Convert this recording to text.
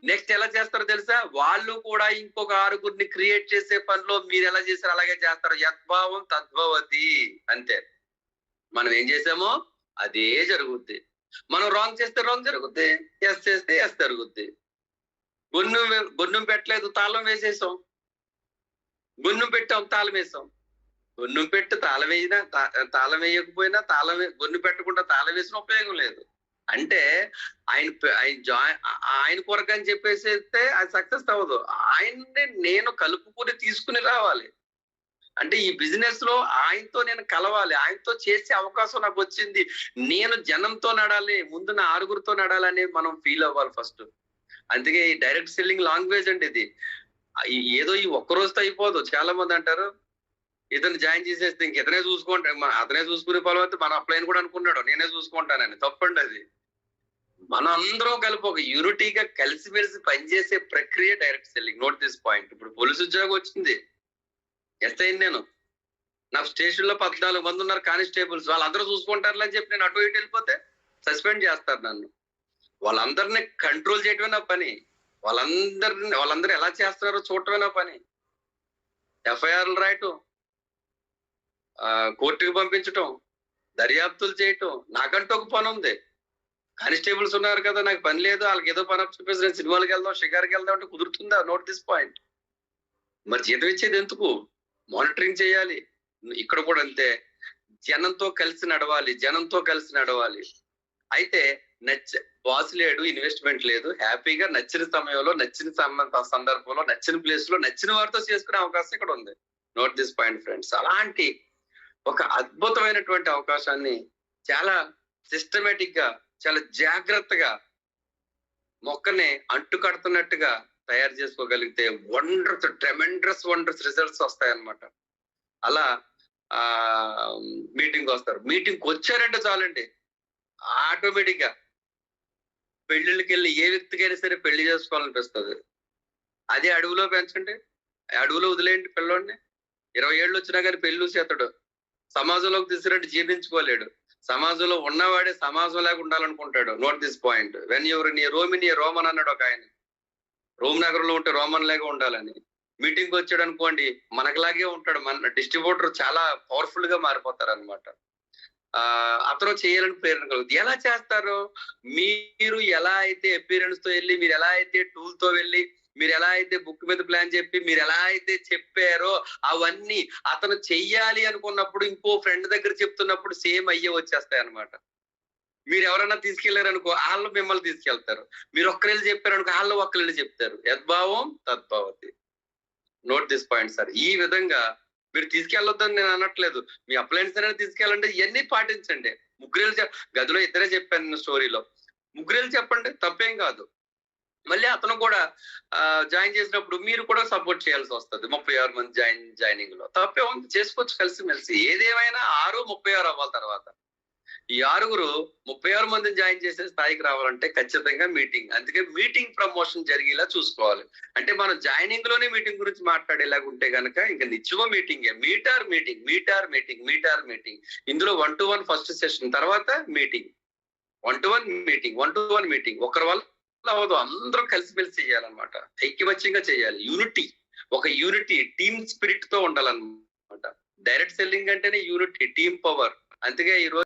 Next ఎలా చేస్తారో తెలుసా? వాళ్ళు కూడా ఇంకొక 6గురిని క్రియేట్ చేసే పనిలో మీరు ఎలా చేశారో అలాగే చేస్తారు. యద్భావం తద్భవతి అంతే. మనం ఏం చేసామో అదే జరుగుద్ది. మనం రాంగ్ చేస్తే రాంగ్ జరుగుద్ది, ఎస్ చేస్తే ఎస్ జరుగుద్ది. గొన్ను పెట్టలేదు, తాళం వేసేసాం. గొన్ను పెట్టాం, తాళం వేసాం. గొన్ను పెట్టి తాళం వేయినా, తాళం వేయకపోయినా, గొన్ను పెట్టకుండా తాళం వేసిన ఉపయోగం లేదు. అంటే ఆయన కొరకు అని చెప్పేసేస్తే అది సక్సెస్ అవ్వదు. ఆయన్ని నేను కలుపుకుని తీసుకుని రావాలి. అంటే ఈ బిజినెస్ లో ఆయనతో నేను కలవాలి, ఆయనతో చేసే అవకాశం నాకు వచ్చింది. నేను జనంతో నడాలి, ముందు నా 6గురితో నడాలని మనం ఫీల్ అవ్వాలి ఫస్ట్. అందుకే ఈ డైరెక్ట్ సెల్లింగ్ లాంగ్వేజ్ అంటే ఇది ఏదో ఈ ఒక్క రోజుతో అయిపోదు. చాలా మంది అంటారు ఇతను జాయిన్ చేసేస్తే ఇంక ఇతనే చూసుకుంటా, అతనే చూసుకునే పొలవైతే మన అప్లైన్ కూడా అనుకున్నాడు నేనే చూసుకుంటానని. తప్పండి అది. మనం అందరం కలిపి ఒక యూనిటీగా కలిసిమెలిసి పనిచేసే ప్రక్రియ direct selling. Note this point. ఇప్పుడు పోలీసు ఉద్యోగం వచ్చింది, ఎస్ఐ నేను, నా స్టేషన్ లో 14 మంది ఉన్నారు కానిస్టేబుల్స్, వాళ్ళందరూ చూసుకుంటారు అని చెప్పి నేను అటు ఇటు వెళ్ళిపోతే సస్పెండ్ చేస్తారు నన్ను. వాళ్ళందరినీ కంట్రోల్ చేయటమే నా పని. వాళ్ళందరూ ఎలా చేస్తున్నారో చూడటమే నా పని. ఎఫ్ఐఆర్లు రాయటం, కోర్టుకు పంపించటం, దర్యాప్తులు చేయటం, నాకంటూ ఒక పని ఉంది. కానిస్టేబుల్స్ ఉన్నారు కదా, నాకు పని లేదు, వాళ్ళకి ఏదో పని చెప్పేసి నేను సినిమాలకు వెళ్దాం, షికార్కి వెళ్దాం అంటే కుదురుతుందా? Note this point. మరి జీతం ఇచ్చేది ఎందుకు? మానిటరింగ్ చేయాలి. ఇక్కడ కూడా అంతే, జనంతో కలిసి నడవాలి. అయితే బాస్ లేడు, ఇన్వెస్ట్మెంట్ లేదు, హ్యాపీగా నచ్చిన సమయంలో, నచ్చిన సందర్భంలో, నచ్చిన ప్లేస్ లో, నచ్చిన వారితో చేసుకునే అవకాశం ఇక్కడ ఉంది. Note this point friends. అలాంటి ఒక అద్భుతమైనటువంటి అవకాశాన్ని చాలా సిస్టమేటిక్ గా, చాలా జాగ్రత్తగా మొక్కని అంటు కడుతున్నట్టుగా తయారు చేసుకోగలిగితే ట్రెమెండస్ రిజల్ట్స్ వస్తాయన్నమాట. అలా మీటింగ్ వస్తారు. మీటింగ్ వచ్చారంటే చాలండి, ఆటోమేటిక్ గా పెళ్లిళ్ళకి వెళ్ళి ఏ వ్యక్తికైనా సరే పెళ్లి చేసుకోవాలనిపిస్తుంది. అదే అడవిలో పెంచండి, అడవిలో వదిలేయండి పిల్లోడిని, 20 ఏళ్ళు వచ్చినా కానీ పెళ్లి చేతడు. సమాజంలోకి తీసుకురంటే జీర్ణించుకోలేడు. సమాజంలో ఉన్నవాడే సమాజం లేక ఉండాలనుకుంటాడు. Note this point. When your in a Rome in a Roman అన్నాడు ఒక ఆయన. రోమ్ నగరంలో ఉంటే రోమన్ లాగా ఉండాలని. మీటింగ్ వచ్చాడు అనుకోండి, మనకులాగే ఉంటాడు. మన డిస్ట్రిబ్యూటర్ చాలా పవర్ఫుల్ గా మారిపోతారు అనమాట. అతను చేయాలని ప్రేరణ కలుగుతుంది. ఎలా చేస్తారు? మీరు ఎలా అయితే అపీరెన్స్ తో వెళ్ళి, మీరు ఎలా అయితే టూల్ తో వెళ్ళి, మీరు ఎలా అయితే బుక్ మీద ప్లాన్ చెప్పి, మీరు ఎలా అయితే చెప్పారో అవన్నీ అతను చెయ్యాలి అనుకున్నప్పుడు, ఇంకో ఫ్రెండ్ దగ్గర చెప్తున్నప్పుడు సేమ్ అయ్యే వచ్చేస్తాయి అనమాట. మీరు ఎవరైనా తీసుకెళ్లారు అనుకో, వాళ్ళు మిమ్మల్ని తీసుకెళ్తారు. మీరు ఒక్కరెళ్ళి చెప్పారు అనుకో, వాళ్ళు ఒక్కరెళ్ళి చెప్తారు. యద్భావం తద్భవతి. Note this point sir. ఈ విధంగా మీరు తీసుకెళ్ళొద్దని నేను అనట్లేదు. మీ అప్లయన్స్ అనేది తీసుకెళ్ళండి, ఇవన్నీ పాటించండి. ముగ్గురేళ్ళు గదిలో ఇద్దరే చెప్పాను స్టోరీలో, ముగ్గురేళ్ళు చెప్పండి, తప్పేం కాదు. మళ్ళీ అతను కూడా జాయిన్ చేసినప్పుడు మీరు కూడా సపోర్ట్ చేయాల్సి వస్తుంది. 36 మంది జాయినింగ్ లో తప్పే ఉంది, చేసుకోవచ్చు కలిసిమెలిసి. ఏదేమైనా 6, 36 అవ్వాలి. తర్వాత ఈ 6గురు 36 మందిని జాయిన్ చేసే స్థాయికి రావాలంటే ఖచ్చితంగా మీటింగ్. అందుకే మీటింగ్ ప్రమోషన్ జరిగేలా చూసుకోవాలి. అంటే మనం జాయినింగ్ లోనే మీటింగ్ గురించి మాట్లాడేలాగా ఉంటే కనుక ఇంకా నిత్యమో మీటింగే. మీటార్ మీటింగ్. ఇందులో 1-to-1 ఫస్ట్ సెషన్, తర్వాత మీటింగ్, 1-to-1 మీటింగ్. ఒకరి వల్ల అవ్వదు, అందరూ కలిసిమెలిసి చేయాలన్నమాట. ఐక్యమత్యంగా చేయాలి. యూనిటీ టీమ్ స్పిరిట్ తో ఉండాలన్నమాట. డైరెక్ట్ సెల్లింగ్ అంటేనే యూనిటీ, టీమ్ పవర్. అందుకే ఈ రోజు